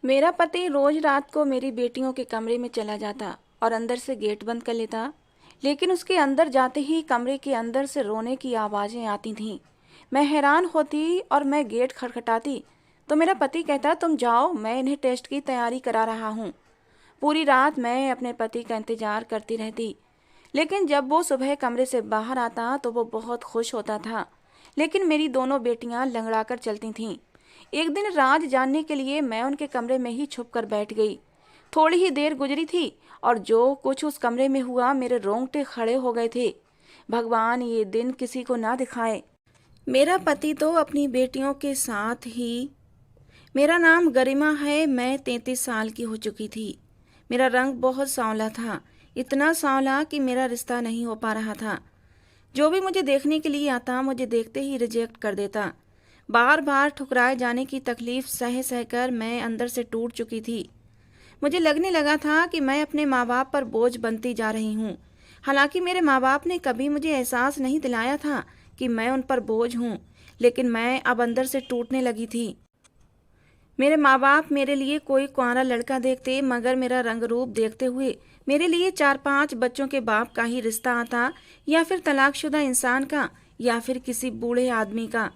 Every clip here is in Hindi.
मेरा पति रोज रात को मेरी बेटियों के कमरे में चला जाता और अंदर से गेट बंद कर लेता। लेकिन उसके अंदर जाते ही कमरे के अंदर से रोने की आवाज़ें आती थीं। मैं हैरान होती और मैं गेट खटखटाती तो मेरा पति कहता, तुम जाओ, मैं इन्हें टेस्ट की तैयारी करा रहा हूँ। पूरी रात मैं अपने पति का इंतजार करती रहती। लेकिन जब वो सुबह कमरे से बाहर आता तो वो बहुत खुश होता था। लेकिन मेरी दोनों बेटियां लंगड़ाकर चलती थीं। एक दिन राज जानने के लिए मैं उनके कमरे में ही छुप कर बैठ गई। थोड़ी ही देर गुजरी थी और जो कुछ उस कमरे में हुआ, मेरे रोंगटे खड़े हो गए थे। भगवान ये दिन किसी को ना दिखाए। मेरा पति तो अपनी बेटियों के साथ ही। मेरा नाम गरिमा है। मैं 33 साल की हो चुकी थी। मेरा रंग बहुत सांवला था, इतना सांवला कि मेरा रिश्ता नहीं हो पा रहा था। जो भी मुझे देखने के लिए आता मुझे देखते ही रिजेक्ट कर देता। बार बार ठुकराए जाने की तकलीफ सह सहकर मैं अंदर से टूट चुकी थी। मुझे लगने लगा था कि मैं अपने माँ बाप पर बोझ बनती जा रही हूँ। हालांकि मेरे माँ बाप ने कभी मुझे एहसास नहीं दिलाया था कि मैं उन पर बोझ हूँ, लेकिन मैं अब अंदर से टूटने लगी थी। मेरे माँ बाप मेरे लिए कोई कुंवारा लड़का देखते, मगर मेरा रंग रूप देखते हुए मेरे लिए 4-5 बच्चों के बाप का ही रिश्ता आता, या फिर तलाकशुदा इंसान का, या फिर किसी बूढ़े आदमी का।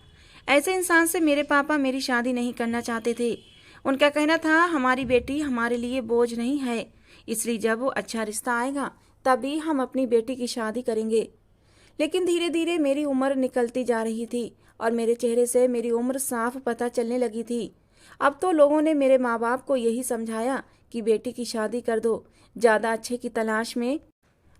ऐसे इंसान से मेरे पापा मेरी शादी नहीं करना चाहते थे। उनका कहना था, हमारी बेटी हमारे लिए बोझ नहीं है, इसलिए जब वो अच्छा रिश्ता आएगा तभी हम अपनी बेटी की शादी करेंगे। लेकिन धीरे धीरे मेरी उम्र निकलती जा रही थी और मेरे चेहरे से मेरी उम्र साफ पता चलने लगी थी। अब तो लोगों ने मेरे माँ बाप को यही समझाया कि बेटी की शादी कर दो, ज़्यादा अच्छे की तलाश में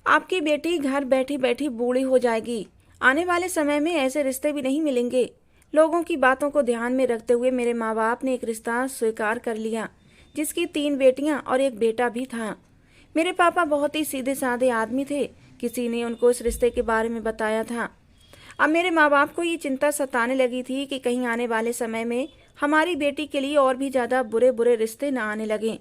आपकी बेटी घर बैठी बैठी बूढ़ी हो जाएगी। आने वाले समय में ऐसे रिश्ते भी नहीं मिलेंगे। लोगों की बातों को ध्यान में रखते हुए मेरे माँ बाप ने एक रिश्ता स्वीकार कर लिया, जिसकी 3 बेटियां और एक बेटा भी था। मेरे पापा बहुत ही सीधे साधे आदमी थे। किसी ने उनको इस रिश्ते के बारे में बताया था। अब मेरे माँ बाप को ये चिंता सताने लगी थी कि कहीं आने वाले समय में हमारी बेटी के लिए और भी ज़्यादा बुरे बुरे रिश्ते न आने लगें।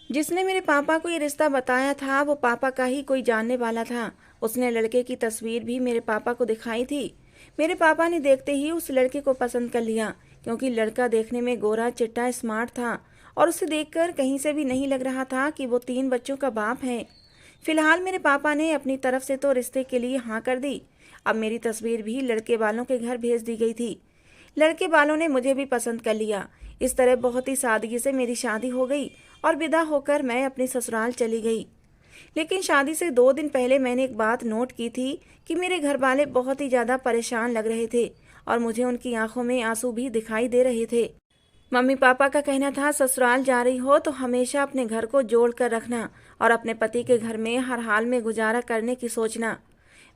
जिसने मेरे पापा को ये रिश्ता बताया था वो पापा का ही कोई जानने वाला था। उसने लड़के की तस्वीर भी मेरे पापा को दिखाई थी। मेरे पापा ने देखते ही उस लड़के को पसंद कर लिया, क्योंकि लड़का देखने में गोरा चिट्टा स्मार्ट था और उसे देखकर कहीं से भी नहीं लग रहा था कि वो 3 बच्चों का बाप है। फिलहाल मेरे पापा ने अपनी तरफ से तो रिश्ते के लिए हाँ कर दी। अब मेरी तस्वीर भी लड़के वालों के घर भेज दी गई थी। लड़के वालों ने मुझे भी पसंद कर लिया। इस तरह बहुत ही सादगी से मेरी शादी हो गई और विदा होकर मैं अपनी ससुराल चली गई। लेकिन शादी से 2 दिन पहले मैंने एक बात नोट की थी कि मेरे घर वाले बहुत ही ज़्यादा परेशान लग रहे थे और मुझे उनकी आंखों में आंसू भी दिखाई दे रहे थे। मम्मी पापा का कहना था, ससुराल जा रही हो तो हमेशा अपने घर को जोड़ कर रखना और अपने पति के घर में हर हाल में गुजारा करने की सोचना।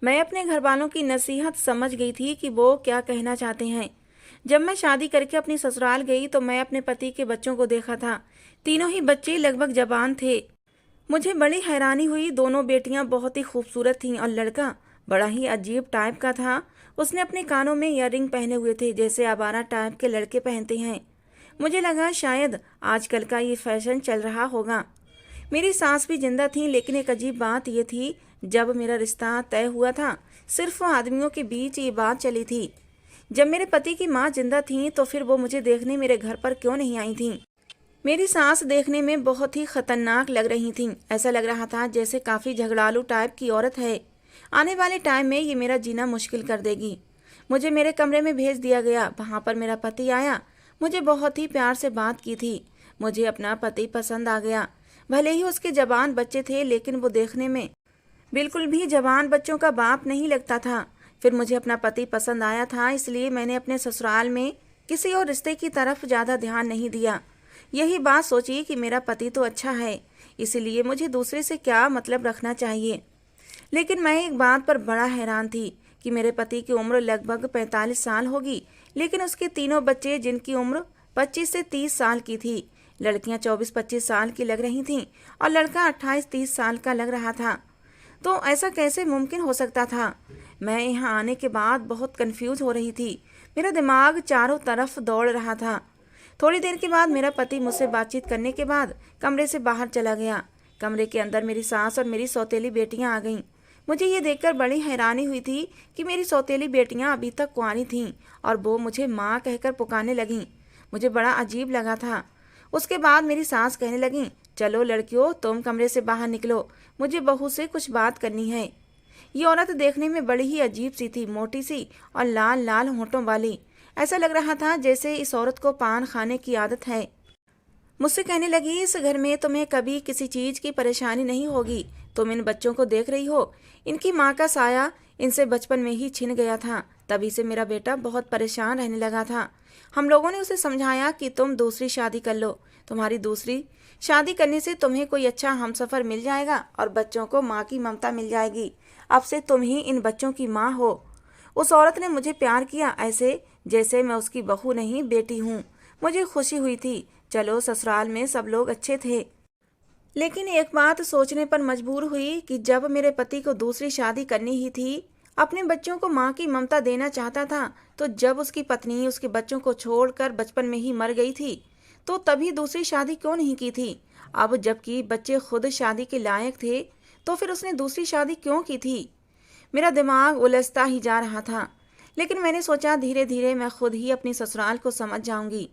मैं अपने घर वालों की नसीहत समझ गई थी कि वो क्या कहना चाहते हैं। जब मैं शादी करके अपनी ससुराल गई तो मैं अपने पति के बच्चों को देखा था। तीनों ही बच्चे लगभग जवान थे। मुझे बड़ी हैरानी हुई। दोनों बेटियां बहुत ही खूबसूरत थीं और लड़का बड़ा ही अजीब टाइप का था। उसने अपने कानों में ईयररिंग पहने हुए थे, जैसे आवारा टाइप के लड़के पहनते हैं। मुझे लगा शायद आजकल का ये फैशन चल रहा होगा। मेरी सास भी जिंदा थी, लेकिन एक अजीब बात यह थी, जब मेरा रिश्ता तय हुआ था सिर्फ आदमियों के बीच ये बात चली थी। जब मेरे पति की माँ जिंदा थी तो फिर वो मुझे देखने मेरे घर पर क्यों नहीं आई थी। मेरी सास देखने में बहुत ही खतरनाक लग रही थी। ऐसा लग रहा था जैसे काफ़ी झगड़ालू टाइप की औरत है। आने वाले टाइम में ये मेरा जीना मुश्किल कर देगी। मुझे मेरे कमरे में भेज दिया गया। वहाँ पर मेरा पति आया। मुझे बहुत ही प्यार से बात की थी। मुझे अपना पति पसंद आ गया। भले ही उसके जवान बच्चे थे, लेकिन वो देखने में बिल्कुल भी जवान बच्चों का बाप नहीं लगता था। फिर मुझे अपना पति पसंद आया था, इसलिए मैंने अपने ससुराल में किसी और रिश्ते की तरफ ज़्यादा ध्यान नहीं दिया। यही बात सोची कि मेरा पति तो अच्छा है, इसीलिए मुझे दूसरे से क्या मतलब रखना चाहिए। लेकिन मैं एक बात पर बड़ा हैरान थी कि मेरे पति की उम्र लगभग 45 साल होगी, लेकिन उसके तीनों बच्चे जिनकी उम्र 25 से 30 साल की थी। लड़कियां 24-25 साल की लग रही थीं और लड़का 28-30 साल का लग रहा था। तो ऐसा कैसे मुमकिन हो सकता था? मैं यहाँ आने के बाद बहुत कंफ्यूज हो रही थी। मेरा दिमाग चारों तरफ दौड़ रहा था। थोड़ी देर के बाद मेरा पति मुझसे बातचीत करने के बाद कमरे से बाहर चला गया। कमरे के अंदर मेरी सास और मेरी सौतेली बेटियां आ गईं। मुझे ये देखकर बड़ी हैरानी हुई थी कि मेरी सौतेली बेटियां अभी तक कुंवारी थीं और वो मुझे माँ कहकर पुकारने लगीं। मुझे बड़ा अजीब लगा था। उसके बाद मेरी सास कहने लगी, चलो लड़कियों तुम कमरे से बाहर निकलो, मुझे बहू से कुछ बात करनी है। ये औरत देखने में बड़ी ही अजीब सी थी, मोटी सी और लाल लाल होंठों वाली। ऐसा लग रहा था जैसे इस औरत को पान खाने की आदत है। मुझसे कहने लगी, इस घर में तुम्हें कभी किसी चीज की परेशानी नहीं होगी। तुम इन बच्चों को देख रही हो, इनकी माँ का साया इनसे बचपन में ही छिन गया था। तभी से मेरा बेटा बहुत परेशान रहने लगा था। हम लोगों ने उसे समझाया कि तुम दूसरी शादी कर लो, तुम्हारी दूसरी शादी करने से तुम्हें कोई अच्छा हमसफर मिल जाएगा और बच्चों को माँ की ममता मिल जाएगी। अब से तुम ही इन बच्चों की माँ हो। उस औरत ने मुझे प्यार किया, ऐसे जैसे मैं उसकी बहू नहीं बेटी हूँ। मुझे खुशी हुई थी। चलो ससुराल में सब लोग अच्छे थे, लेकिन एक बात सोचने पर मजबूर हुई कि जब मेरे पति को दूसरी शादी करनी ही थी, अपने बच्चों को माँ की ममता देना चाहता था, तो जब उसकी पत्नी उसके बच्चों को छोड़कर बचपन में ही मर गई थी, तो तभी दूसरी शादी क्यों नहीं की थी। अब जबकि बच्चे खुद शादी के लायक थे, तो फिर उसने दूसरी शादी क्यों की थी। मेरा दिमाग उलझता ही जा रहा था, लेकिन मैंने सोचा धीरे धीरे मैं खुद ही अपनी ससुराल को समझ जाऊंगी।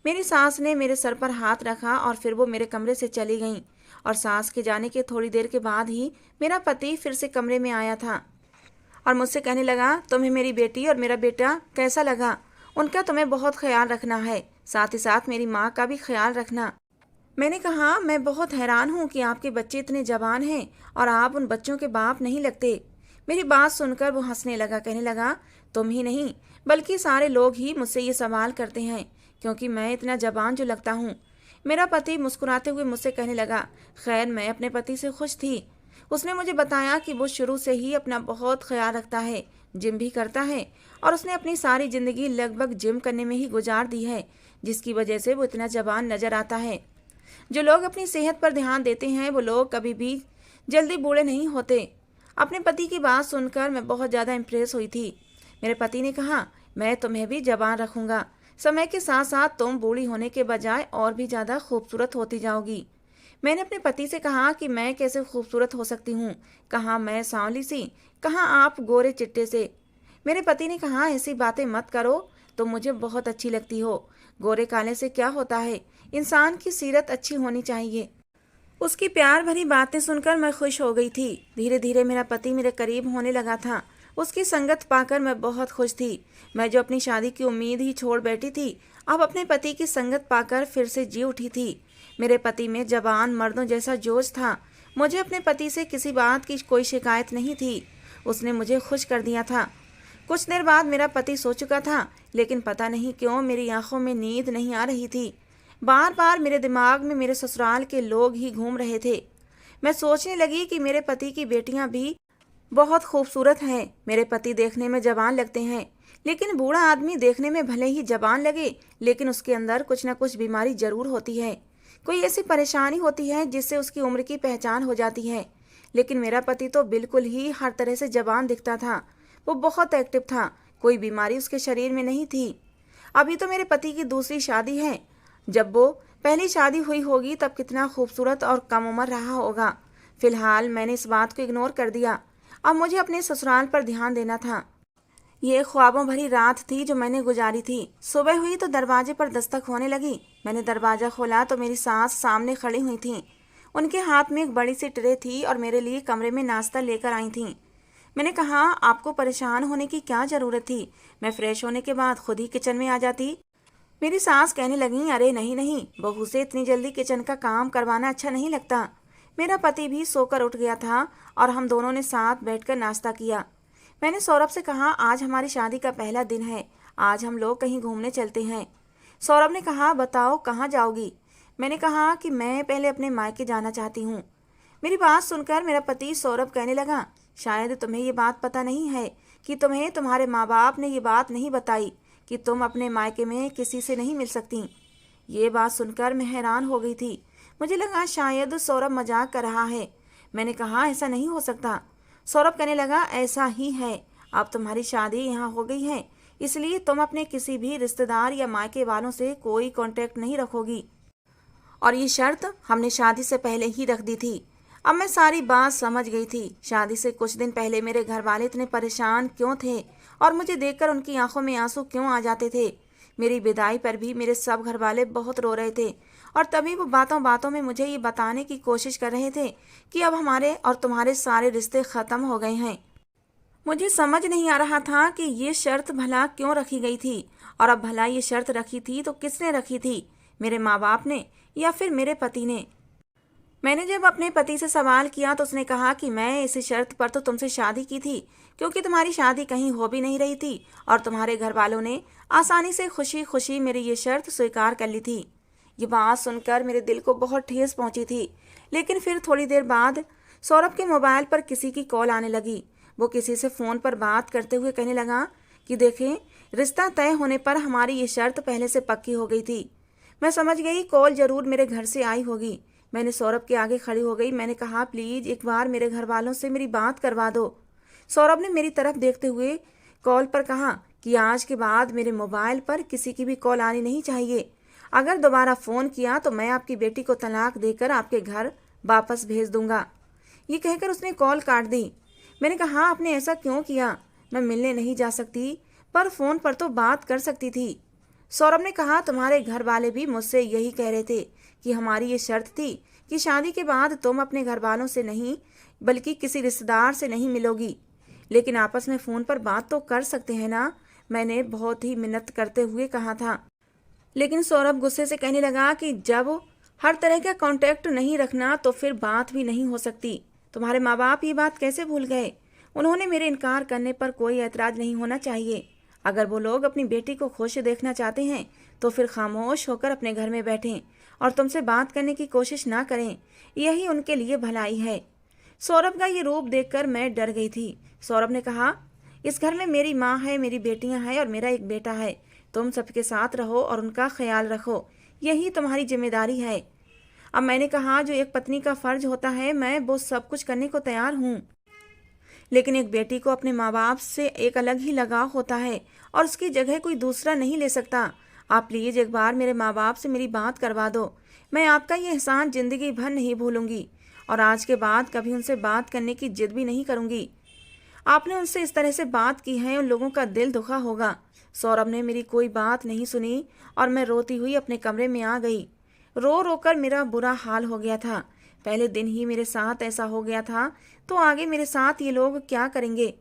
मेरी सास ने मेरे सर पर हाथ रखा और फिर वो मेरे कमरे से चली गईं। और सास के जाने के थोड़ी देर के बाद ही मेरा पति फिर से कमरे में आया था और मुझसे कहने लगा, तुम्हें मेरी बेटी और मेरा बेटा कैसा लगा? उनका तुम्हें बहुत ख्याल रखना है, साथ ही साथ मेरी माँ का भी ख्याल रखना। मैंने कहा, मैं बहुत हैरान हूँ कि आपके बच्चे इतने जवान हैं और आप उन बच्चों के बाप नहीं लगते। मेरी बात सुनकर वो हंसने लगा, कहने लगा, तुम ही नहीं बल्कि सारे लोग ही मुझसे ये सवाल करते हैं क्योंकि मैं इतना जवान जो लगता हूँ। मेरा पति मुस्कुराते हुए मुझसे कहने लगा, खैर मैं अपने पति से खुश थी। उसने मुझे बताया कि वो शुरू से ही अपना बहुत ख्याल रखता है, जिम भी करता है और उसने अपनी सारी जिंदगी लगभग जिम करने में ही गुजार दी है, जिसकी वजह से वो इतना जवान नजर आता है। जो लोग अपनी सेहत पर ध्यान देते हैं वो लोग कभी भी जल्दी बूढ़े नहीं होते। अपने पति की बात सुनकर मैं बहुत ज़्यादा इम्प्रेस हुई थी। मेरे पति ने कहा, मैं तुम्हें भी जवान रखूंगा, समय के साथ साथ तुम बूढ़ी होने के बजाय और भी ज़्यादा खूबसूरत होती जाओगी। मैंने अपने पति से कहा कि मैं कैसे खूबसूरत हो सकती हूँ, कहाँ मैं सांवली सी, कहाँ आप गोरे चिट्टे से। मेरे पति ने कहा, ऐसी बातें मत करो, तुम मुझे बहुत अच्छी लगती हो। गोरे काले से क्या होता है, इंसान की सीरत अच्छी होनी चाहिए। उसकी प्यार भरी बातें सुनकर मैं खुश हो गई थी। धीरे धीरे मेरा पति मेरे करीब होने लगा था। उसकी संगत पाकर मैं बहुत खुश थी। मैं जो अपनी शादी की उम्मीद ही छोड़ बैठी थी, अब अपने पति की संगत पाकर फिर से जी उठी थी। मेरे पति में जवान मर्दों जैसा जोश था। मुझे अपने पति से किसी बात की कोई शिकायत नहीं थी। उसने मुझे खुश कर दिया था। कुछ देर बाद मेरा पति सो चुका था, लेकिन पता नहीं क्यों मेरी आंखों में नींद नहीं आ रही थी। बार बार मेरे दिमाग में मेरे ससुराल के लोग ही घूम रहे थे। मैं सोचने लगी कि मेरे पति की बेटियां भी बहुत खूबसूरत हैं। मेरे पति देखने में जवान लगते हैं, लेकिन बूढ़ा आदमी देखने में भले ही जवान लगे, लेकिन उसके अंदर कुछ न कुछ बीमारी जरूर होती है। कोई ऐसी परेशानी होती है जिससे उसकी उम्र की पहचान हो जाती है। लेकिन मेरा पति तो बिल्कुल ही हर तरह से जवान दिखता था। वो बहुत एक्टिव था, कोई बीमारी उसके शरीर में नहीं थी। अभी तो मेरे पति की दूसरी शादी है। जब वो पहली शादी हुई होगी तब कितना खूबसूरत और कम उम्र रहा होगा। फिलहाल मैंने इस बात को इग्नोर कर दिया। अब मुझे अपने ससुराल पर ध्यान देना था। ये ख्वाबों भरी रात थी जो मैंने गुजारी थी। सुबह हुई तो दरवाजे पर दस्तक होने लगी। मैंने दरवाज़ा खोला तो मेरी सास सामने खड़ी हुई थीं। उनके हाथ में एक बड़ी सी ट्रे थी और मेरे लिए कमरे में नाश्ता लेकर आई थीं। मैंने कहा, आपको परेशान होने की क्या ज़रूरत थी, मैं फ्रेश होने के बाद खुद ही किचन में आ जाती। मेरी सास कहने लगी, अरे नहीं नहीं, बहू से इतनी जल्दी किचन का काम करवाना अच्छा नहीं लगता। मेरा पति भी सोकर उठ गया था और हम दोनों ने साथ बैठकर नाश्ता किया। मैंने सौरभ से कहा, आज हमारी शादी का पहला दिन है, आज हम लोग कहीं घूमने चलते हैं। सौरभ ने कहा, बताओ कहाँ जाओगी? मैंने कहा कि मैं पहले अपने मायके जाना चाहती हूँ। मेरी बात सुनकर मेरा पति सौरभ कहने लगा, शायद तुम्हें ये बात पता नहीं है कि तुम्हें तुम्हारे माँ बाप ने ये बात नहीं बताई कि तुम अपने मायके में किसी से नहीं मिल सकती। ये बात सुनकर मैं हैरान हो गई थी। मुझे लगा शायद सौरभ मजाक कर रहा है। मैंने कहा, ऐसा नहीं हो सकता। सौरभ कहने लगा, ऐसा ही है, अब तुम्हारी शादी यहाँ हो गई है, इसलिए तुम अपने किसी भी रिश्तेदार या मायके वालों से कोई कांटेक्ट नहीं रखोगी। और ये शर्त हमने शादी से पहले ही रख दी थी। अब मैं सारी बात समझ गई थी। शादी से कुछ दिन पहले मेरे घर वाले इतने परेशान क्यों थे और मुझे देखकर उनकी आंखों में आंसू क्यों आ जाते थे। मेरी विदाई पर भी मेरे सब घर वाले बहुत रो रहे थे और तभी वो बातों बातों में मुझे ये बताने की कोशिश कर रहे थे कि अब हमारे और तुम्हारे सारे रिश्ते खत्म हो गए हैं। मुझे समझ नहीं आ रहा था कि ये शर्त भला क्यों रखी गई थी, और अब भला ये शर्त रखी थी तो किसने रखी थी, मेरे माँ बाप ने या फिर मेरे पति ने। मैंने जब अपने पति से सवाल किया तो उसने कहा कि मैं इसी शर्त पर तो तुमसे शादी की थी क्योंकि तुम्हारी शादी कहीं हो भी नहीं रही थी और तुम्हारे घर वालों ने आसानी से खुशी खुशी मेरी ये शर्त स्वीकार कर ली थी। ये बात सुनकर मेरे दिल को बहुत ठेस पहुंची थी। लेकिन फिर थोड़ी देर बाद सौरभ के मोबाइल पर किसी की कॉल आने लगी। वो किसी से फ़ोन पर बात करते हुए कहने लगा कि देखें, रिश्ता तय होने पर हमारी ये शर्त पहले से पक्की हो गई थी। मैं समझ गई कॉल जरूर मेरे घर से आई होगी। मैंने सौरभ के आगे खड़ी हो गई। मैंने कहा, प्लीज़ एक बार मेरे घर वालों से मेरी बात करवा दो। सौरभ ने मेरी तरफ देखते हुए कॉल पर कहा कि आज के बाद मेरे मोबाइल पर किसी की भी कॉल आनी नहीं चाहिए। अगर दोबारा फ़ोन किया तो मैं आपकी बेटी को तलाक देकर आपके घर वापस भेज दूंगा। ये कहकर उसने कॉल काट दी। मैंने कहा, आपने ऐसा क्यों किया? मैं मिलने नहीं जा सकती पर फ़ोन पर तो बात कर सकती थी। सौरभ ने कहा, तुम्हारे घर वाले भी मुझसे यही कह रहे थे कि हमारी ये शर्त थी कि शादी के बाद तुम अपने घर वालों से नहीं बल्कि किसी रिश्तेदार से नहीं मिलोगी, लेकिन आपस में फ़ोन पर बात तो कर सकते हैं ना। मैंने बहुत ही मिन्नत करते हुए कहा था। लेकिन सौरभ गुस्से से कहने लगा कि जब हर तरह का कांटेक्ट नहीं रखना तो फिर बात भी नहीं हो सकती। तुम्हारे माँ बाप ये बात कैसे भूल गए? उन्होंने मेरे इनकार करने पर कोई ऐतराज़ नहीं होना चाहिए। अगर वो लोग अपनी बेटी को खुश देखना चाहते हैं तो फिर खामोश होकर अपने घर में बैठें और तुमसे बात करने की कोशिश ना करें। यही उनके लिए भलाई है। सौरभ का ये रूप देखकर मैं डर गई थी। सौरभ ने कहा, इस घर में मेरी माँ है, मेरी बेटियाँ हैं और मेरा एक बेटा है। तुम सबके साथ रहो और उनका ख्याल रखो, यही तुम्हारी जिम्मेदारी है। अब मैंने कहा, जो एक पत्नी का फर्ज होता है मैं वो सब कुछ करने को तैयार हूँ, लेकिन एक बेटी को अपने माँ बाप से एक अलग ही लगाव होता है और उसकी जगह कोई दूसरा नहीं ले सकता। आप प्लीज़ एक बार मेरे माँ बाप से मेरी बात करवा दो। मैं आपका ये एहसान ज़िंदगी भर नहीं भूलूंगी और आज के बाद कभी उनसे बात करने की जिद भी नहीं करूंगी। आपने उनसे इस तरह से बात की है, उन लोगों का दिल दुखा होगा। सौरभ ने मेरी कोई बात नहीं सुनी और मैं रोती हुई अपने कमरे में आ गई। रो रो कर मेरा बुरा हाल हो गया था। पहले दिन ही मेरे साथ ऐसा हो गया था तो आगे मेरे साथ ये लोग क्या करेंगे।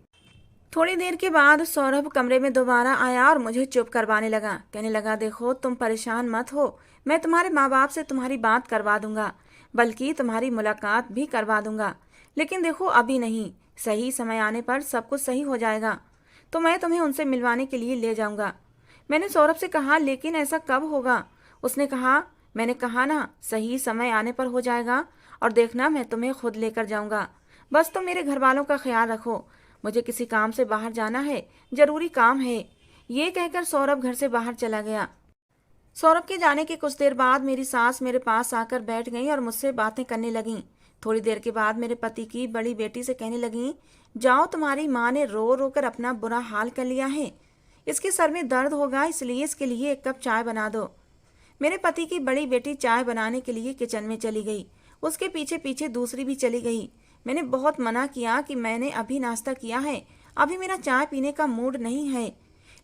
थोड़ी देर के बाद सौरभ कमरे में दोबारा आया और मुझे चुप करवाने लगा। कहने लगा, देखो तुम परेशान मत हो, मैं तुम्हारे माँ बाप से तुम्हारी बात करवा दूंगा, बल्कि तुम्हारी मुलाकात भी करवा दूंगा। लेकिन देखो अभी नहीं, सही समय आने पर सब कुछ सही हो जाएगा तो मैं तुम्हें उनसे मिलवाने के लिए ले जाऊंगा। मैंने सौरभ से कहा, लेकिन ऐसा कब होगा? उसने कहा, मैंने कहा ना, सही समय आने पर हो जाएगा और देखना मैं तुम्हें खुद लेकर जाऊंगा। बस तुम मेरे घर वालों का ख्याल रखो। मुझे किसी काम से बाहर जाना है, जरूरी काम है। ये कहकर सौरभ घर से बाहर चला गया। सौरभ के जाने के कुछ देर बाद मेरी सास मेरे पास आकर बैठ गई और मुझसे बातें करने लगीं। थोड़ी देर के बाद मेरे पति की बड़ी बेटी से कहने लगीं, जाओ तुम्हारी माँ ने रो रो कर अपना बुरा हाल कर लिया है, इसके सर में दर्द होगा, इसलिए इसके लिए एक कप चाय बना दो। मेरे पति की बड़ी बेटी चाय बनाने के लिए किचन में चली गई। उसके पीछे पीछे दूसरी भी चली गई। मैंने बहुत मना किया कि मैंने अभी नाश्ता किया है, अभी मेरा चाय पीने का मूड नहीं है,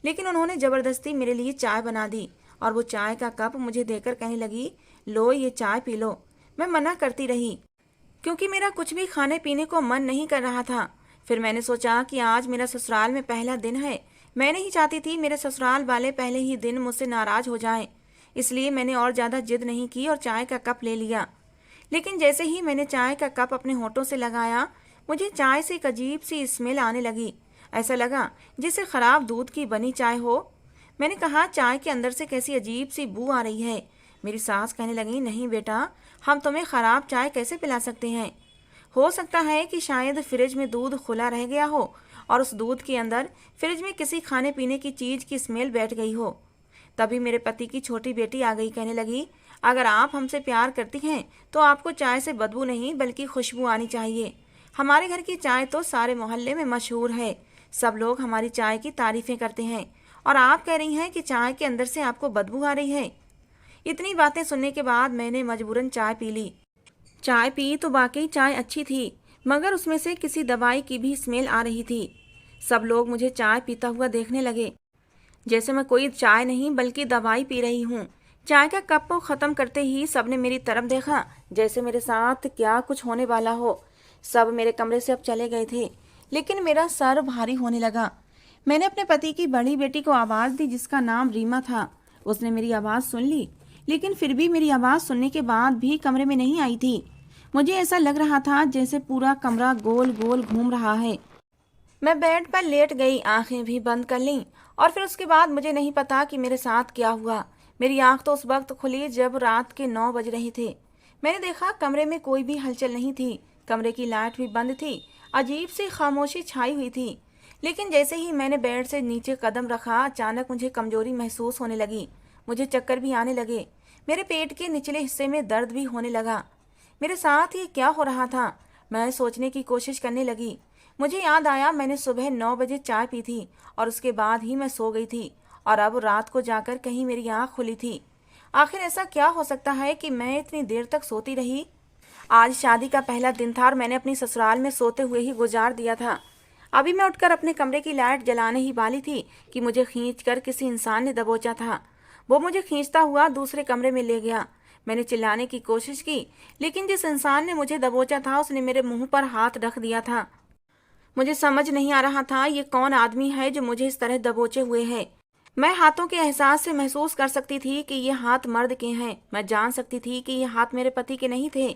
लेकिन उन्होंने ज़बरदस्ती मेरे लिए चाय बना दी और वो चाय का कप मुझे देकर कहने लगी, लो ये चाय पी लो। मैं मना करती रही क्योंकि मेरा कुछ भी खाने पीने को मन नहीं कर रहा था। फिर मैंने सोचा कि आज मेरा ससुराल में पहला दिन है। मैं नहीं चाहती थी मेरे ससुराल वाले पहले ही दिन मुझसे नाराज़ हो जाएं, इसलिए मैंने और ज़्यादा जिद नहीं की और चाय का कप ले लिया। लेकिन जैसे ही मैंने चाय का कप अपने होठों से लगाया, मुझे चाय से एक अजीब सी स्मेल आने लगी। ऐसा लगा जैसे ख़राब दूध की बनी चाय हो। मैंने कहा, चाय के अंदर से कैसी अजीब सी बू आ रही है। मेरी सास कहने लगी, नहीं बेटा, हम तुम्हें ख़राब चाय कैसे पिला सकते हैं? हो सकता है कि शायद फ्रिज में दूध खुला रह गया हो और उस दूध के अंदर फ्रिज में किसी खाने पीने की चीज़ की स्मेल बैठ गई हो। तभी मेरे पति की छोटी बेटी आ गई। कहने लगी, अगर आप हमसे प्यार करती हैं तो आपको चाय से बदबू नहीं बल्कि खुशबू आनी चाहिए। हमारे घर की चाय तो सारे मोहल्ले में मशहूर है, सब लोग हमारी चाय की तारीफ़ें करते हैं और आप कह रही हैं कि चाय के अंदर से आपको बदबू आ रही है। इतनी बातें सुनने के बाद मैंने मजबूरन चाय पी ली। चाय पी तो वाकई चाय अच्छी थी, मगर उसमें से किसी दवाई की भी स्मेल आ रही थी। सब लोग मुझे चाय पीता हुआ देखने लगे। जैसे मैं कोई चाय नहीं बल्कि दवाई पी रही हूँ। चाय का कप को ख़त्म करते ही सबने मेरी तरफ देखा, जैसे मेरे साथ क्या कुछ होने वाला हो। सब मेरे कमरे से अब चले गए थे, लेकिन मेरा सर भारी होने लगा। मैंने अपने पति की बड़ी बेटी को आवाज़ दी, जिसका नाम रीमा था। उसने मेरी आवाज़ सुन ली, लेकिन फिर भी मेरी आवाज़ सुनने के बाद भी कमरे में नहीं आई थी। मुझे ऐसा लग रहा था जैसे पूरा कमरा गोल गोल घूम रहा है। मैं बेड पर लेट गई, आंखें भी बंद कर लीं, और फिर उसके बाद मुझे नहीं पता कि मेरे साथ क्या हुआ। मेरी आंख तो उस वक्त खुली जब रात के 9 बज रहे थे। मैंने देखा कमरे में कोई भी हलचल नहीं थी, कमरे की लाइट भी बंद थी, अजीब सी खामोशी छाई हुई थी। लेकिन जैसे ही मैंने बेड से नीचे कदम रखा, अचानक मुझे कमजोरी महसूस होने लगी। मुझे चक्कर भी आने लगे। मेरे पेट के निचले हिस्से में दर्द भी होने लगा। मेरे साथ ये क्या हो रहा था? मैं सोचने की कोशिश करने लगी। मुझे याद आया मैंने सुबह 9 बजे चाय पी थी और उसके बाद ही मैं सो गई थी, और अब रात को जाकर कहीं मेरी आंख खुली थी। आखिर ऐसा क्या हो सकता है कि मैं इतनी देर तक सोती रही? आज शादी का पहला दिन था और मैंने अपनी ससुराल में सोते हुए ही गुजार दिया था। अभी मैं उठकर अपने कमरे की लाइट जलाने ही वाली थी कि मुझे खींचकर किसी इंसान ने दबोचा था। वो मुझे खींचता हुआ दूसरे कमरे में ले गया। मैंने चिल्लाने की कोशिश की, लेकिन जिस इंसान ने मुझे दबोचा था उसने मेरे मुंह पर हाथ रख दिया था। मुझे समझ नहीं आ रहा था ये कौन आदमी है जो मुझे इस तरह दबोचे हुए है। मैं हाथों के एहसास से महसूस कर सकती थी कि ये हाथ मर्द के हैं। मैं जान सकती थी कि ये हाथ मेरे पति के नहीं थे।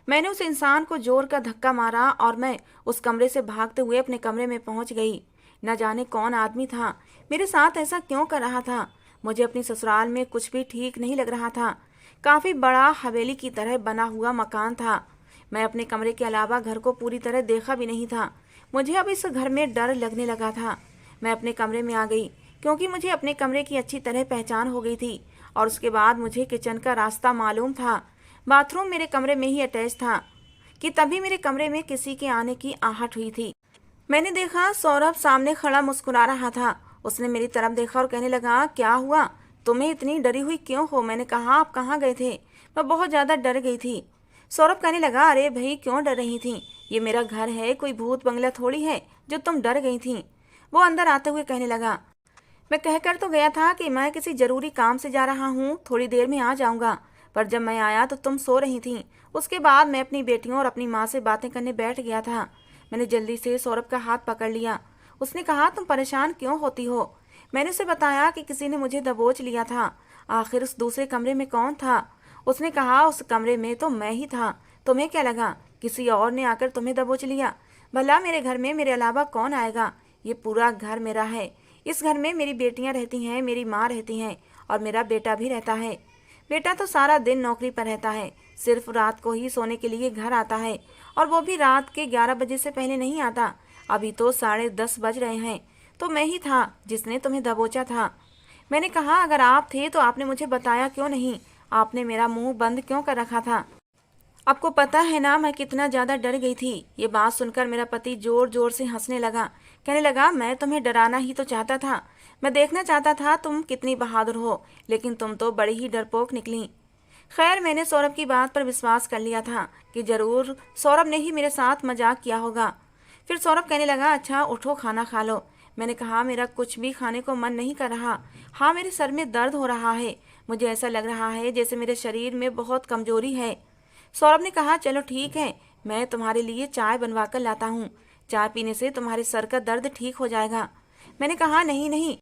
मैंने उस इंसान को जोर का धक्का मारा और मैं उस कमरे से भागते हुए अपने कमरे में पहुंच गई। न जाने कौन आदमी था, मेरे साथ ऐसा क्यों कर रहा था। मुझे अपनी ससुराल में कुछ भी ठीक नहीं लग रहा था। काफी बड़ा हवेली की तरह बना हुआ मकान था। मैं अपने कमरे के अलावा घर को पूरी तरह देखा भी नहीं था। मुझे अब इस घर में डर लगने लगा था। मैं अपने कमरे में आ गई, क्योंकि मुझे अपने कमरे की अच्छी तरह पहचान हो गई थी, और उसके बाद मुझे किचन का रास्ता मालूम था। बाथरूम मेरे कमरे में ही अटैच था कि तभी मेरे कमरे में किसी के आने की आहट हुई थी। मैंने देखा सौरभ सामने खड़ा मुस्कुरा रहा था। उसने मेरी तरफ देखा और कहने लगा, क्या हुआ, तुम्हें इतनी डरी हुई क्यों हो? मैंने कहा, आप कहाँ गए थे? मैं बहुत ज़्यादा डर गई थी। सौरभ कहने लगा, अरे भाई क्यों डर रही थी? ये मेरा घर है, कोई भूत बंगला थोड़ी है जो तुम डर गई थी। वो अंदर आते हुए कहने लगा, मैं कहकर तो गया था कि मैं किसी जरूरी काम से जा रहा हूँ, थोड़ी देर में आ जाऊंगा, पर जब मैं आया तो तुम सो रही थी। उसके बाद मैं अपनी बेटियों और अपनी माँ से बातें करने बैठ गया था। मैंने जल्दी से सौरभ का हाथ पकड़ लिया। उसने कहा, तुम परेशान क्यों होती हो? मैंने उसे बताया कि किसी ने मुझे दबोच लिया था। आखिर उस दूसरे कमरे में कौन था? उसने कहा, उस कमरे में तो मैं ही था। तुम्हें क्या लगा किसी और ने आकर तुम्हें दबोच लिया? भला मेरे घर में मेरे अलावा कौन आएगा? ये पूरा घर मेरा है। इस घर में मेरी बेटियां रहती हैं, मेरी माँ रहती हैं, और मेरा बेटा भी रहता है। बेटा तो सारा दिन नौकरी पर रहता है, सिर्फ रात को ही सोने के लिए घर आता है, और वो भी रात के 11 बजे से पहले नहीं आता। अभी तो 10:30 बज रहे हैं। तो मैं ही था जिसने तुम्हें दबोचा था। मैंने कहा, अगर आप थे तो आपने मुझे बताया क्यों नहीं? आपने मेरा मुंह बंद क्यों कर रखा था? आपको पता है ना मैं कितना ज्यादा डर गई थी। ये बात सुनकर मेरा पति जोर जोर से हंसने लगा। कहने लगा, मैं तुम्हें डराना ही तो चाहता था। मैं देखना चाहता था तुम कितनी बहादुर हो, लेकिन तुम तो बड़ी ही डरपोक निकली। खैर, मैंने सौरभ की बात पर विश्वास कर लिया था कि जरूर सौरभ ने ही मेरे साथ मजाक किया होगा। फिर सौरभ कहने लगा, अच्छा उठो, खाना खा लो। मैंने कहा, मेरा कुछ भी खाने को मन नहीं कर रहा। हाँ, मेरे सर में दर्द हो रहा है। मुझे ऐसा लग रहा है जैसे मेरे शरीर में बहुत कमजोरी है। सौरभ ने कहा, चलो ठीक है, मैं तुम्हारे लिए चाय बनवा कर लाता हूँ। चाय पीने से तुम्हारे सर का दर्द ठीक हो जाएगा। मैंने कहा, नहीं नहीं,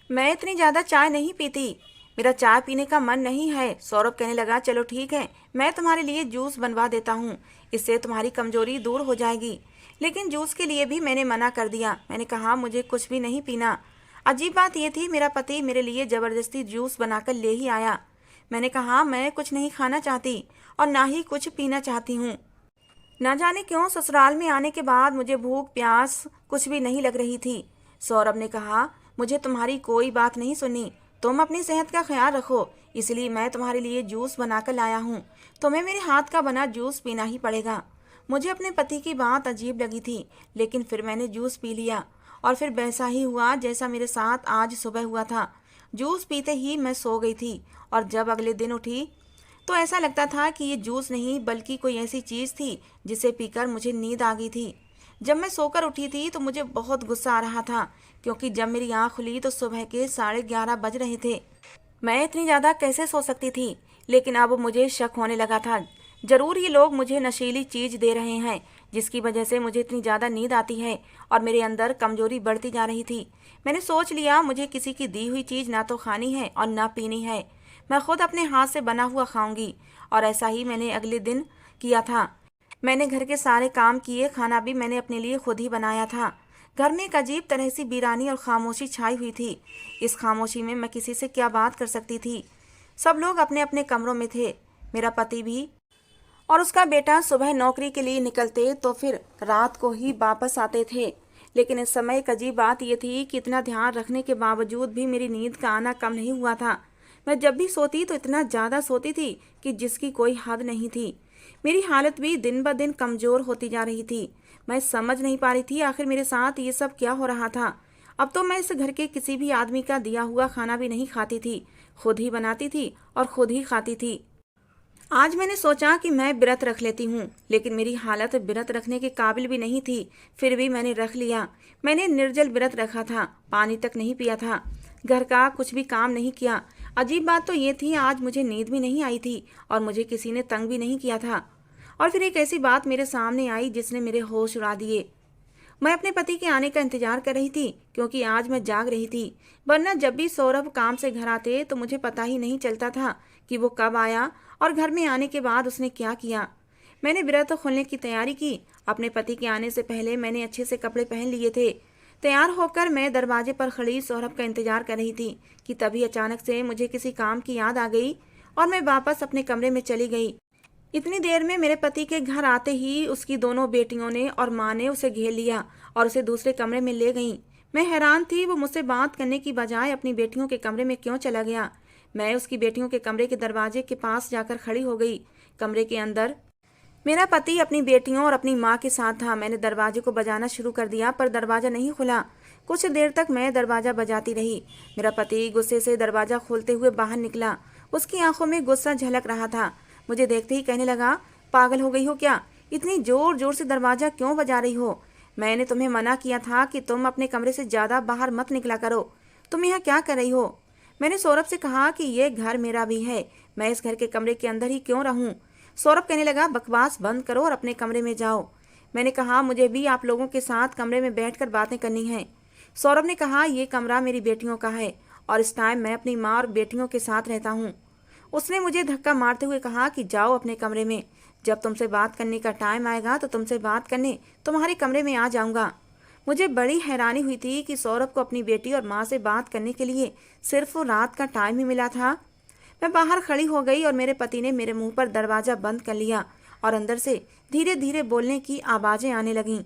मैं इतनी ज़्यादा चाय नहीं पीती, मेरा चाय पीने का मन नहीं है। सौरभ कहने लगा, चलो ठीक है, मैं तुम्हारे लिए जूस बनवा देता हूँ, इससे तुम्हारी कमजोरी दूर हो जाएगी। लेकिन जूस के लिए भी मैंने मना कर दिया। मैंने कहा, मुझे कुछ भी नहीं पीना। अजीब बात यह थी, मेरा पति मेरे लिए ज़बरदस्ती जूस बनाकर ले ही आया। मैंने कहा, मैं कुछ नहीं खाना चाहती और ना ही कुछ पीना चाहती हूँ। ना जाने क्यों ससुराल में आने के बाद मुझे भूख प्यास कुछ भी नहीं लग रही थी। सौरभ ने कहा, मुझे तुम्हारी कोई बात नहीं सुनी, तुम अपनी सेहत का ख्याल रखो, इसलिए मैं तुम्हारे लिए जूस बनाकर लाया हूँ। तुम्हें मेरे हाथ का बना जूस पीना ही पड़ेगा। मुझे अपने पति की बात अजीब लगी थी, लेकिन फिर मैंने जूस पी लिया, और फिर वैसा ही हुआ जैसा मेरे साथ आज सुबह हुआ था। जूस पीते ही मैं सो गई थी, और जब अगले दिन उठी तो ऐसा लगता था कि ये जूस नहीं बल्कि कोई ऐसी चीज़ थी जिसे पीकर मुझे नींद आ गई थी। जब मैं सोकर उठी थी तो मुझे बहुत गुस्सा आ रहा था, क्योंकि जब मेरी आँख खुली तो सुबह के 11:30 बज रहे थे। मैं इतनी ज़्यादा कैसे सो सकती थी? लेकिन अब मुझे शक होने लगा था। ज़रूर ये लोग मुझे नशीली चीज़ दे रहे हैं, जिसकी वजह से मुझे इतनी ज़्यादा नींद आती है और मेरे अंदर कमज़ोरी बढ़ती जा रही थी। मैंने सोच लिया मुझे किसी की दी हुई चीज़ ना तो खानी है और ना पीनी है। मैं खुद अपने हाथ से बना हुआ खाऊंगी। और ऐसा ही मैंने अगले दिन किया था। मैंने घर के सारे काम किए, खाना भी मैंने अपने लिए खुद ही बनाया था। घर में एक अजीब तरह से वीरानी और खामोशी छाई हुई थी। इस खामोशी में मैं किसी से क्या बात कर सकती थी? सब लोग अपने अपने कमरों में थे, मेरा पति भी। और उसका बेटा सुबह नौकरी के लिए निकलते तो फिर रात को ही वापस आते थे। लेकिन इस समय एक अजीब बात यह थी कि इतना ध्यान रखने के बावजूद भी मेरी नींद का आना कम नहीं हुआ था। मैं जब भी सोती तो इतना ज़्यादा सोती थी कि जिसकी कोई हद नहीं थी। मेरी हालत भी दिन ब दिन कमज़ोर होती जा रही थी। मैं समझ नहीं पा रही थी आखिर मेरे साथ ये सब क्या हो रहा था। अब तो मैं इस घर के किसी भी आदमी का दिया हुआ खाना भी नहीं खाती थी, खुद ही बनाती थी और खुद ही खाती थी। आज मैंने सोचा कि मैं व्रत रख लेती हूँ, लेकिन मेरी हालत व्रत रखने के काबिल भी नहीं थी। फिर भी मैंने रख लिया। मैंने निर्जल व्रत रखा था, पानी तक नहीं पिया था, घर का कुछ भी काम नहीं किया। अजीब बात तो ये थी, आज मुझे नींद भी नहीं आई थी और मुझे किसी ने तंग भी नहीं किया था। और फिर एक ऐसी बात मेरे सामने आई जिसने मेरे होश उड़ा दिए। मैं अपने पति के आने का इंतजार कर रही थी, क्योंकि आज मैं जाग रही थी। वरना जब भी सौरभ काम से घर आते तो मुझे पता ही नहीं चलता था कि वो कब आया और घर में आने के बाद उसने क्या किया। मैंने व्रत खोलने की तैयारी की। अपने पति के आने से पहले मैंने अच्छे से कपड़े पहन लिए थे। तैयार होकर मैं दरवाजे पर खड़ी सौरभ का इंतजार कर रही थी कि तभी अचानक से मुझे किसी काम की याद आ गई और मैं वापस अपने कमरे में चली गई। इतनी देर में मेरे पति के घर आते ही उसकी दोनों बेटियों ने और माँ ने उसे घेर लिया और उसे दूसरे कमरे में ले गईं। मैं हैरान थी, वो मुझसे बात करने की बजाय अपनी बेटियों के कमरे में क्यों चला गया। मैं उसकी बेटियों के कमरे के दरवाजे के पास जाकर खड़ी हो गई। कमरे के अंदर मेरा पति अपनी बेटियों और अपनी माँ के साथ था। मैंने दरवाजे को बजाना शुरू कर दिया, पर दरवाज़ा नहीं खुला। कुछ देर तक मैं दरवाज़ा बजाती रही। मेरा पति गुस्से से दरवाज़ा खोलते हुए बाहर निकला। उसकी आंखों में गुस्सा झलक रहा था। मुझे देखते ही कहने लगा, पागल हो गई हो क्या? इतनी जोर जोर से दरवाज़ा क्यों बजा रही हो? मैंने तुम्हें मना किया था कि तुम अपने कमरे से ज़्यादा बाहर मत निकला करो। तुम यहाँ क्या कर रही हो? मैंने सौरभ से कहा कि ये घर मेरा भी है, मैं इस घर के कमरे के अंदर ही क्यों रहूं? सौरभ कहने लगा, बकवास बंद करो और अपने कमरे में जाओ। मैंने कहा, मुझे भी आप लोगों के साथ कमरे में बैठकर बातें करनी हैं। सौरभ ने कहा, ये कमरा मेरी बेटियों का है और इस टाइम मैं अपनी माँ और बेटियों के साथ रहता हूँ। उसने मुझे धक्का मारते हुए कहा कि जाओ अपने कमरे में, जब तुमसे बात करने का टाइम आएगा तो तुमसे बात करने तुम्हारे कमरे में आ जाऊंगा। मुझे बड़ी हैरानी हुई थी कि सौरभ को अपनी बेटी और माँ से बात करने के लिए सिर्फ रात का टाइम ही मिला था। मैं बाहर खड़ी हो गई और मेरे पति ने मेरे मुंह पर दरवाज़ा बंद कर लिया और अंदर से धीरे धीरे बोलने की आवाज़ें आने लगीं।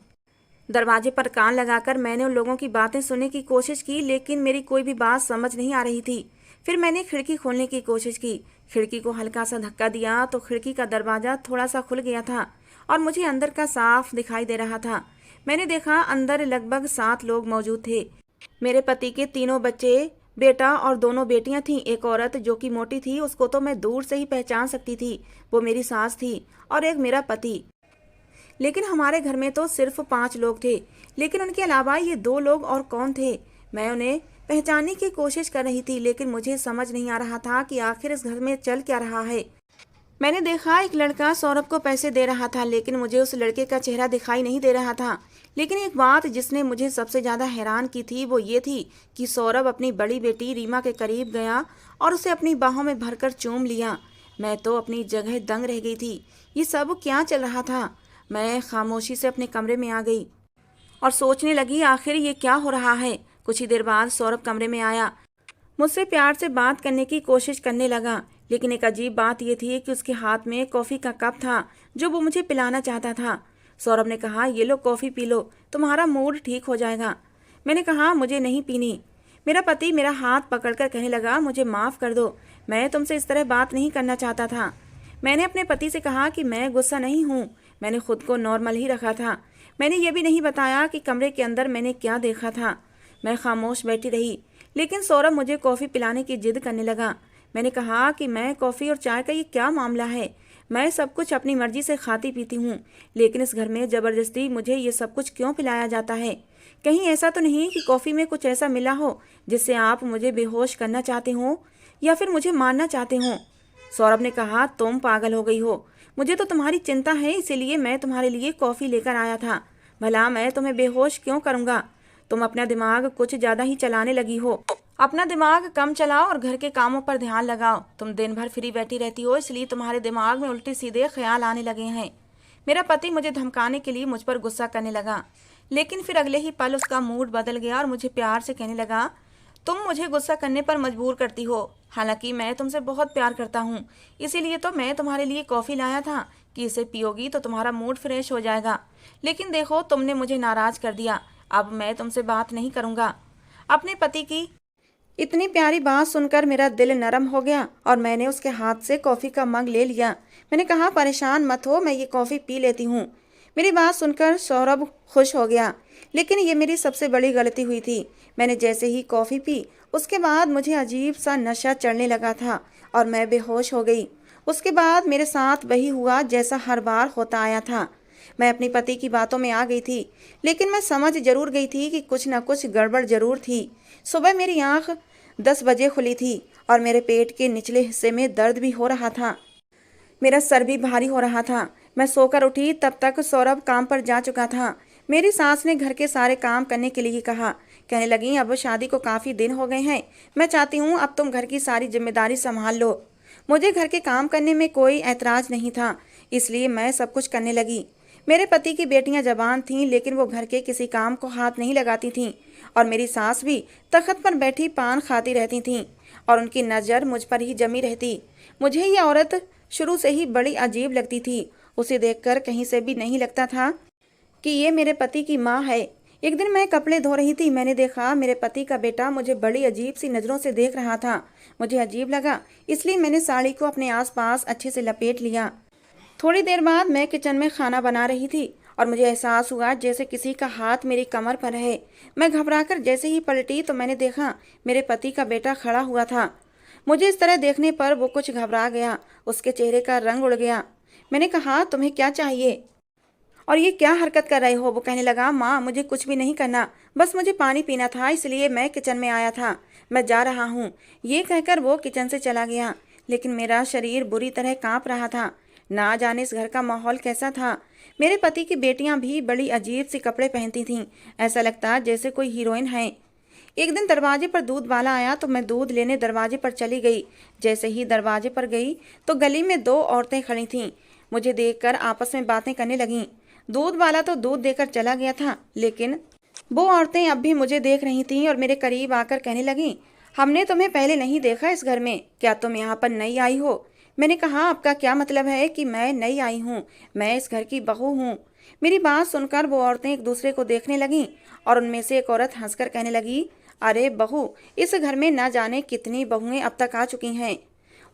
दरवाजे पर कान लगाकर मैंने उन लोगों की बातें सुनने की कोशिश की, लेकिन मेरी कोई भी बात समझ नहीं आ रही थी। फिर मैंने खिड़की खोलने की कोशिश की। खिड़की को हल्का सा धक्का दिया तो खिड़की का दरवाज़ा थोड़ा सा खुल गया था और मुझे अंदर का साफ दिखाई दे रहा था। मैंने देखा अंदर लगभग 7 लोग मौजूद थे। मेरे पति के 3 बच्चे, बेटा और 2 बेटियां थीं। एक औरत जो कि मोटी थी, उसको तो मैं दूर से ही पहचान सकती थी, वो मेरी सास थी, और एक मेरा पति। लेकिन हमारे घर में तो सिर्फ 5 लोग थे, लेकिन उनके अलावा ये 2 लोग और कौन थे? मैं उन्हें पहचानने की कोशिश कर रही थी, लेकिन मुझे समझ नहीं आ रहा था कि आखिर इस घर में चल क्या रहा है। मैंने देखा एक लड़का सौरभ को पैसे दे रहा था, लेकिन मुझे उस लड़के का चेहरा दिखाई नहीं दे रहा था। लेकिन एक बात जिसने मुझे सबसे ज़्यादा हैरान की थी वो ये थी कि सौरभ अपनी बड़ी बेटी रीमा के करीब गया और उसे अपनी बाहों में भरकर चूम लिया। मैं तो अपनी जगह दंग रह गई थी। ये सब क्या चल रहा था? मैं खामोशी से अपने कमरे में आ गई और सोचने लगी, आखिर ये क्या हो रहा है। कुछ ही देर बाद सौरभ कमरे में आया, मुझसे प्यार से बात करने की कोशिश करने लगा। लेकिन एक अजीब बात यह थी कि उसके हाथ में कॉफ़ी का कप था जो वो मुझे पिलाना चाहता था। सौरभ ने कहा, ये लो कॉफ़ी पी लो, तुम्हारा मूड ठीक हो जाएगा। मैंने कहा, मुझे नहीं पीनी। मेरा पति मेरा हाथ पकड़कर कहने लगा, मुझे माफ़ कर दो, मैं तुमसे इस तरह बात नहीं करना चाहता था। मैंने अपने पति से कहा कि मैं गुस्सा नहीं हूँ, मैंने खुद को नॉर्मल ही रखा था। मैंने ये भी नहीं बताया कि कमरे के अंदर मैंने क्या देखा था। मैं खामोश बैठी रही, लेकिन सौरभ मुझे कॉफ़ी पिलाने की जिद करने लगा। मैंने कहा कि मैं कॉफ़ी और चाय का ये क्या मामला है? मैं सब कुछ अपनी मर्जी से खाती पीती हूँ, लेकिन इस घर में ज़बरदस्ती मुझे ये सब कुछ क्यों पिलाया जाता है? कहीं ऐसा तो नहीं कि कॉफ़ी में कुछ ऐसा मिला हो जिससे आप मुझे बेहोश करना चाहते हो या फिर मुझे मारना चाहते हो? सौरभ ने कहा, तुम पागल हो गई हो। मुझे तो तुम्हारी चिंता है, इसीलिए मैं तुम्हारे लिए कॉफ़ी लेकर आया था। भला मैं तुम्हें बेहोश क्यों करूँगा? तुम अपना दिमाग कुछ ज़्यादा ही चलाने लगी हो। अपना दिमाग कम चलाओ और घर के कामों पर ध्यान लगाओ। तुम दिन भर फ्री बैठी रहती हो, इसलिए तुम्हारे दिमाग में उल्टे सीधे ख्याल आने लगे हैं। मेरा पति मुझे धमकाने के लिए मुझ पर गुस्सा करने लगा, लेकिन फिर अगले ही पल उसका मूड बदल गया और मुझे प्यार से कहने लगा, तुम मुझे गुस्सा करने पर मजबूर करती हो। हालांकि मैं तुमसे बहुत प्यार करता हूँ, इसीलिए तो मैं तुम्हारे लिए कॉफ़ी लाया था कि इसे पियोगी तो तुम्हारा मूड फ्रेश हो जाएगा। लेकिन देखो, तुमने मुझे नाराज़ कर दिया। अब मैं तुमसे बात नहीं करूँगा। अपने पति की इतनी प्यारी बात सुनकर मेरा दिल नरम हो गया और मैंने उसके हाथ से कॉफ़ी का मग ले लिया। मैंने कहा, परेशान मत हो, मैं ये कॉफ़ी पी लेती हूँ। मेरी बात सुनकर सौरभ खुश हो गया, लेकिन ये मेरी सबसे बड़ी गलती हुई थी। मैंने जैसे ही कॉफ़ी पी, उसके बाद मुझे अजीब सा नशा चढ़ने लगा था और मैं बेहोश हो गई। उसके बाद मेरे साथ वही हुआ जैसा हर बार होता आया था। मैं अपने पति की बातों में आ गई थी, लेकिन मैं समझ जरूर गई थी कि कुछ न कुछ गड़बड़ जरूर थी। सुबह मेरी आंख 10 बजे खुली थी और मेरे पेट के निचले हिस्से में दर्द भी हो रहा था। मेरा सर भी भारी हो रहा था। मैं सोकर उठी तब तक सौरभ काम पर जा चुका था। मेरी सास ने घर के सारे काम करने के लिए कहा। कहने लगी, अब शादी को काफ़ी दिन हो गए हैं, मैं चाहती हूँ अब तुम घर की सारी जिम्मेदारी संभाल लो। मुझे घर के काम करने में कोई ऐतराज़ नहीं था, इसलिए मैं सब कुछ करने लगी। मेरे पति की बेटियां जवान थीं, लेकिन वो घर के किसी काम को हाथ नहीं लगाती थीं और मेरी सास भी तख्त पर बैठी पान खाती रहती थीं और उनकी नज़र मुझ पर ही जमी रहती। मुझे ये औरत शुरू से ही बड़ी अजीब लगती थी। उसे देखकर कहीं से भी नहीं लगता था कि ये मेरे पति की माँ है। एक दिन मैं कपड़े धो रही थी, मैंने देखा मेरे पति का बेटा मुझे बड़ी अजीब सी नज़रों से देख रहा था। मुझे अजीब लगा, इसलिए मैंने साड़ी को अपने आसपास अच्छे से लपेट लिया। थोड़ी देर बाद मैं किचन में खाना बना रही थी और मुझे एहसास हुआ जैसे किसी का हाथ मेरी कमर पर है। मैं घबराकर जैसे ही पलटी तो मैंने देखा मेरे पति का बेटा खड़ा हुआ था। मुझे इस तरह देखने पर वो कुछ घबरा गया, उसके चेहरे का रंग उड़ गया। मैंने कहा, तुम्हें क्या चाहिए और ये क्या हरकत कर रहे हो? वो कहने लगा, माँ मुझे कुछ भी नहीं करना, बस मुझे पानी पीना था, इसलिए मैं किचन में आया था, मैं जा रहा हूँ। ये कहकर वो किचन से चला गया, लेकिन मेरा शरीर बुरी तरह काँप रहा था। ना जाने इस घर का माहौल कैसा था। मेरे पति की बेटियां भी बड़ी अजीब सी कपड़े पहनती थीं, ऐसा लगता जैसे कोई हीरोइन है। एक दिन दरवाजे पर दूध वाला आया तो मैं दूध लेने दरवाजे पर चली गई। जैसे ही दरवाजे पर गई तो गली में 2 औरतें खड़ी थीं। मुझे देखकर आपस में बातें करने लगीं। दूध वाला तो दूध देकर चला गया था, लेकिन वो औरतें अब भी मुझे देख रही थीं और मेरे करीब आकर कहने लगीं, हमने तुम्हें पहले नहीं देखा इस घर में, क्या तुम यहाँ पर नई आई हो? मैंने कहा, आपका क्या मतलब है कि मैं नई आई हूँ? मैं इस घर की बहू हूँ। मेरी बात सुनकर वो औरतें एक दूसरे को देखने लगीं और उनमें से एक औरत हंसकर कहने लगी, अरे बहू, इस घर में ना जाने कितनी बहुएं अब तक आ चुकी हैं।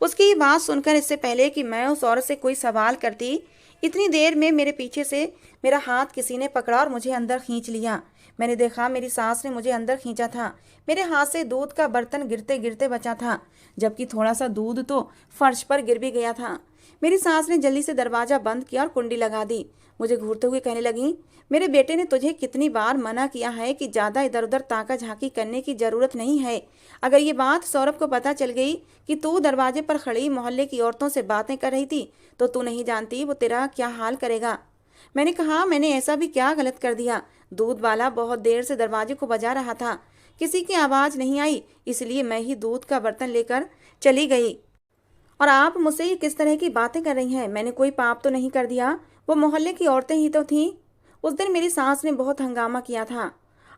उसकी ये बात सुनकर इससे पहले कि मैं उस औरत से कोई सवाल करती, इतनी देर में मेरे पीछे से मेरा हाथ किसी ने पकड़ा और मुझे अंदर खींच लिया। मैंने देखा मेरी सास ने मुझे अंदर खींचा था। मेरे हाथ से दूध का बर्तन गिरते गिरते बचा था, जबकि थोड़ा सा दूध तो फर्श पर गिर भी गया था। मेरी सास ने जल्दी से दरवाजा बंद किया और कुंडी लगा दी। मुझे घूरते हुए कहने लगी, मेरे बेटे ने तुझे कितनी बार मना किया है कि ज़्यादा इधर उधर ताका झांकी करने की ज़रूरत नहीं है। अगर ये बात सौरभ को पता चल गई कि तू दरवाजे पर खड़ी मोहल्ले की औरतों से बातें कर रही थी, तो तू नहीं जानती वो तेरा क्या हाल करेगा। मैंने कहा, मैंने ऐसा भी क्या गलत कर दिया? दूध वाला बहुत देर से दरवाजे को बजा रहा था, किसी की आवाज़ नहीं आई, इसलिए मैं ही दूध का बर्तन लेकर चली गई। और आप मुझसे ये किस तरह की बातें कर रही हैं? मैंने कोई पाप तो नहीं कर दिया, वो मोहल्ले की औरतें ही तो थीं। उस दिन मेरी सास ने बहुत हंगामा किया था।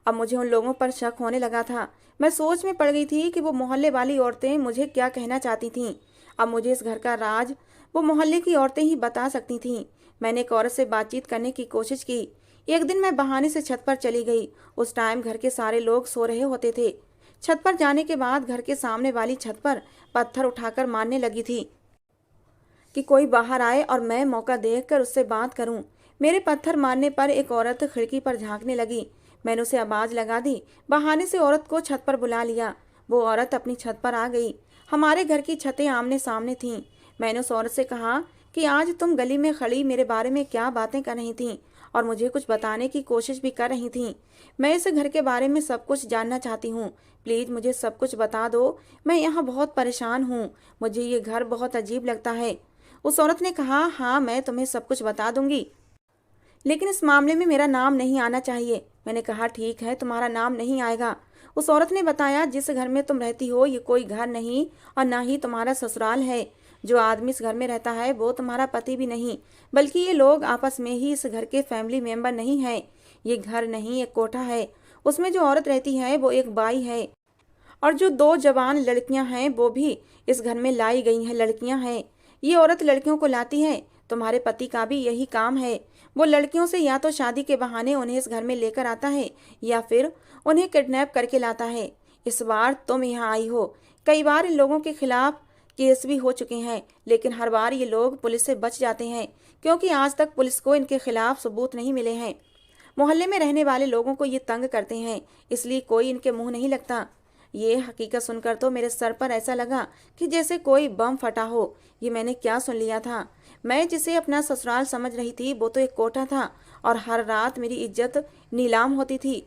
अब मुझे उन लोगों पर शक होने लगा था। मैं सोच में पड़ गई थी कि वो मोहल्ले वाली औरतें मुझे क्या कहना चाहती थीं। अब मुझे इस घर का राज वो मोहल्ले की औरतें ही बता सकती थीं। मैंने एक औरत से बातचीत करने की कोशिश की। एक दिन मैं बहाने से छत पर चली गई। उस टाइम घर के सारे लोग सो रहे होते थे। छत पर जाने के बाद घर के सामने वाली छत पर पत्थर उठाकर मारने लगी थी कि कोई बाहर आए और मैं मौका देखकर उससे बात करूं। मेरे पत्थर मारने पर एक औरत खिड़की पर झांकने लगी। मैंने उसे आवाज़ लगा दी। बहाने से औरत को छत पर बुला लिया। वो औरत अपनी छत पर आ गई। हमारे घर की छतें आमने सामने थीं। मैंने उस औरत से कहा कि आज तुम गली में खड़ी मेरे बारे में क्या बातें कर रही थीं और मुझे कुछ बताने की कोशिश भी कर रही थीं। मैं इस घर के बारे में सब कुछ जानना चाहती हूँ। प्लीज़ मुझे सब कुछ बता दो। मैं यहाँ बहुत परेशान हूँ। मुझे ये घर बहुत अजीब लगता है। उस औरत ने कहा, हाँ मैं तुम्हें सब कुछ बता दूंगी, लेकिन इस मामले में मेरा नाम नहीं आना चाहिए। मैंने कहा, ठीक है, तुम्हारा नाम नहीं आएगा। उस औरत ने बताया, जिस घर में तुम रहती हो ये कोई घर नहीं और ना ही तुम्हारा ससुराल है। जो आदमी इस घर में रहता है वो तुम्हारा पति भी नहीं, बल्कि ये लोग आपस में ही इस घर के फैमिली मेंबर नहीं है। ये घर नहीं, एक कोठा है। उसमें जो औरत रहती है वो एक बाई है, और जो दो जवान लड़कियां हैं वो भी इस घर में लाई गई हैं, लड़कियां हैं। ये औरत लड़कियों को लाती है। तुम्हारे पति का भी यही काम है। वो लड़कियों से या तो शादी के बहाने उन्हें इस घर में लेकर आता है या फिर उन्हें किडनैप करके लाता है। इस बार तुम यहाँ आई हो। कई बार इन लोगों के खिलाफ केस भी हो चुके हैं, लेकिन हर बार ये लोग पुलिस से बच जाते हैं, क्योंकि आज तक पुलिस को इनके खिलाफ सबूत नहीं मिले हैं। मोहल्ले में रहने वाले लोगों को ये तंग करते हैं, इसलिए कोई इनके मुंह नहीं लगता। ये हकीकत सुनकर तो मेरे सर पर ऐसा लगा कि जैसे कोई बम फटा हो। ये मैंने क्या सुन लिया था? मैं जिसे अपना ससुराल समझ रही थी वो तो एक कोठा था, और हर रात मेरी इज्जत नीलाम होती थी।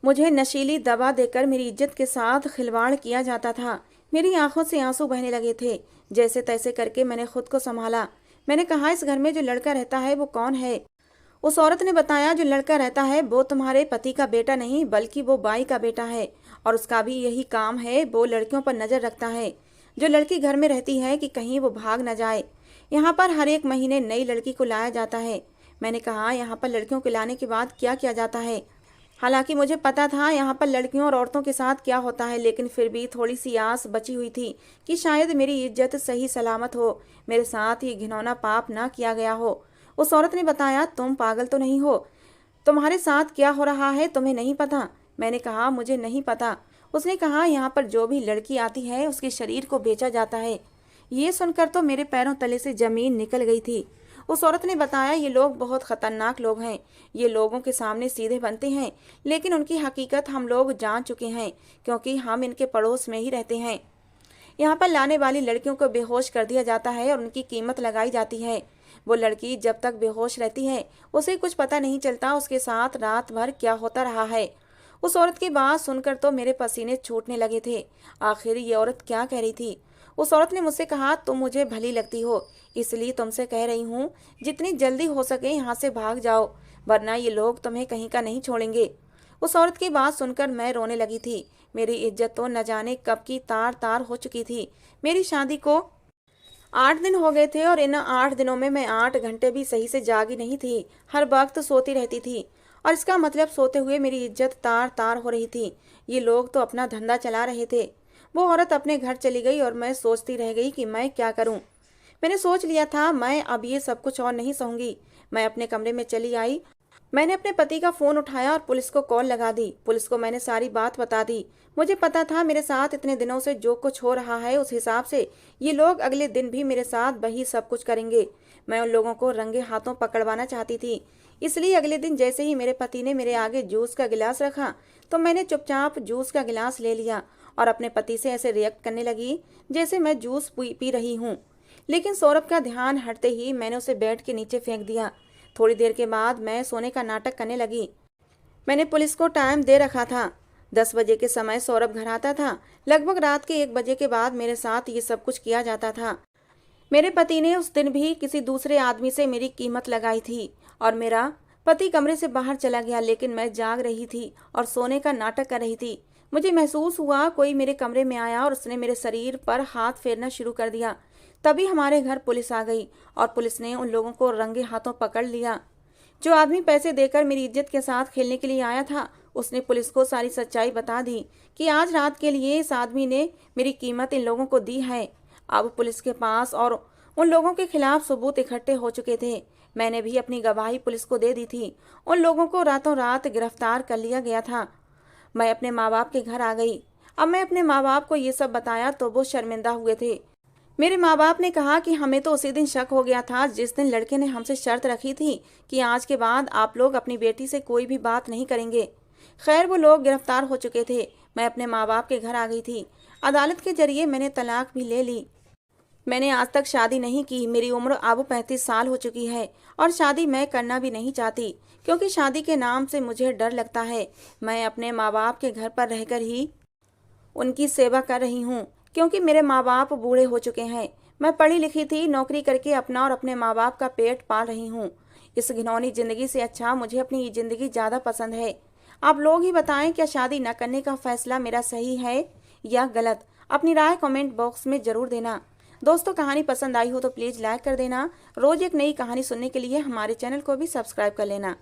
मुझे नशीली दवा देकर मेरी इज्जत के साथ खिलवाड़ किया जाता था। मेरी आंखों से आंसू बहने लगे थे। जैसे तैसे करके मैंने खुद को संभाला। मैंने कहा, इस घर में जो लड़का रहता है वो कौन है? उस औरत ने बताया, जो लड़का रहता है वो तुम्हारे पति का बेटा नहीं, बल्कि वो बाई का बेटा है, और उसका भी यही काम है। वो लड़कियों पर नजर रखता है। जो लड़की घर में रहती है कि कहीं वो भाग न जाए। यहाँ पर हर एक महीने नई लड़की को लाया जाता है। मैंने कहा, यहाँ पर लड़कियों को लाने के बाद क्या किया जाता है? हालांकि मुझे पता था यहाँ पर लड़कियों और औरतों के साथ क्या होता है, लेकिन फिर भी थोड़ी सी आस बची हुई थी कि शायद मेरी इज्जत सही सलामत हो, मेरे साथ ये घिनौना पाप ना किया गया हो। उस औरत ने बताया, तुम पागल तो नहीं हो? तुम्हारे साथ क्या हो रहा है तुम्हें नहीं पता? मैंने कहा, मुझे नहीं पता। उसने कहा, यहाँ पर जो भी लड़की आती है उसके शरीर को बेचा जाता है। ये सुनकर तो मेरे पैरों तले से जमीन निकल गई थी। उस औरत ने बताया, ये लोग बहुत खतरनाक लोग हैं। ये लोगों के सामने सीधे बनते हैं, लेकिन उनकी हकीकत हम लोग जान चुके हैं, क्योंकि हम इनके पड़ोस में ही रहते हैं। यहाँ पर लाने वाली लड़कियों को बेहोश कर दिया जाता है और उनकी कीमत लगाई जाती है। वो लड़की जब तक बेहोश रहती है उसे कुछ पता नहीं चलता उसके साथ रात भर क्या होता रहा है। उस औरत की बात सुनकर तो मेरे पसीने छूटने लगे थे। आखिर ये औरत क्या कह रही थी? उस औरत ने मुझसे कहा, तुम मुझे भली लगती हो, इसलिए तुमसे कह रही हूँ, जितनी जल्दी हो सके यहाँ से भाग जाओ, वरना ये लोग तुम्हें कहीं का नहीं छोड़ेंगे। उस औरत की बात सुनकर मैं रोने लगी थी। मेरी इज्जत तो न जाने कब की तार तार हो चुकी थी। मेरी शादी को 8 दिन हो गए थे और इन 8 दिनों में मैं 8 घंटे भी सही से जागी नहीं थी। हर वक्त सोती रहती थी, और इसका मतलब सोते हुए मेरी इज्जत तार तार हो रही थी। ये लोग तो अपना धंधा चला रहे थे। वो औरत अपने घर चली गई और मैं सोचती रह गई कि मैं क्या करूं। मैंने सोच लिया था मैं अब ये सब कुछ और नहीं सहूंगी। मैं अपने कमरे में चली आई। मैंने अपने पति का फोन उठाया और पुलिस को कॉल लगा दी। पुलिस को मैंने सारी बात बता दी। मुझे पता था मेरे साथ इतने दिनों से जो कुछ हो रहा है उस हिसाब से ये लोग अगले दिन भी मेरे साथ वही सब कुछ करेंगे। मैं उन लोगों को रंगे हाथों पकड़वाना चाहती थी। इसलिए अगले दिन जैसे ही मेरे पति ने मेरे आगे जूस का गिलास रखा तो मैंने चुपचाप जूस का गिलास ले लिया और अपने पति से ऐसे रिएक्ट करने लगी जैसे मैं जूस पी रही हूँ। लेकिन सौरभ का ध्यान हटते ही मैंने उसे बेड के नीचे फेंक दिया। थोड़ी देर के बाद मैं सोने का नाटक करने लगी। मैंने पुलिस को टाइम दे रखा था। 10 बजे के समय सौरभ घर आता था। लगभग रात के 1 बजे के बाद मेरे साथ ये सब कुछ किया जाता था। मेरे पति ने उस दिन भी किसी दूसरे आदमी से मेरी कीमत लगाई थी और मेरा पति कमरे से बाहर चला गया, लेकिन मैं जाग रही थी और सोने का नाटक कर रही थी। मुझे महसूस हुआ कोई मेरे कमरे में आया और उसने मेरे शरीर पर हाथ फेरना शुरू कर दिया। तभी हमारे घर पुलिस आ गई और पुलिस ने उन लोगों को रंगे हाथों पकड़ लिया। जो आदमी पैसे देकर मेरी इज्जत के साथ खेलने के लिए आया था उसने पुलिस को सारी सच्चाई बता दी कि आज रात के लिए इस आदमी ने मेरी कीमत इन लोगों को दी है। अब पुलिस के पास और उन लोगों के खिलाफ सबूत इकट्ठे हो चुके थे। मैंने भी अपनी गवाही पुलिस को दे दी थी। उन लोगों को रातों रात गिरफ्तार कर लिया गया था। मैं अपने माँ बाप के घर आ गई। अब मैं अपने माँ बाप को ये सब बताया तो वो शर्मिंदा हुए थे। मेरे माँ बाप ने कहा कि हमें तो उसी दिन शक हो गया था जिस दिन लड़के ने हमसे शर्त रखी थी कि आज के बाद आप लोग अपनी बेटी से कोई भी बात नहीं करेंगे। खैर वो लोग गिरफ्तार हो चुके थे। मैं अपने माँ बाप के घर आ गई थी। अदालत के जरिए मैंने तलाक भी ले ली। मैंने आज तक शादी नहीं की। मेरी उम्र अब 35 साल हो चुकी है और शादी मैं करना भी नहीं चाहती, क्योंकि शादी के नाम से मुझे डर लगता है। मैं अपने माँ बाप के घर पर रहकर ही उनकी सेवा कर रही हूँ, क्योंकि मेरे माँ बाप बूढ़े हो चुके हैं। मैं पढ़ी लिखी थी, नौकरी करके अपना और अपने माँ बाप का पेट पाल रही हूँ। इस घिनौनी जिंदगी से अच्छा मुझे अपनी ये जिंदगी ज़्यादा पसंद है। आप लोग ही बताएं, क्या शादी न करने का फैसला मेरा सही है या गलत? अपनी राय कमेंट बॉक्स में ज़रूर देना। दोस्तों, कहानी पसंद आई हो तो प्लीज़ लाइक कर देना। रोज़ एक नई कहानी सुनने के लिए हमारे चैनल को भी सब्सक्राइब कर लेना।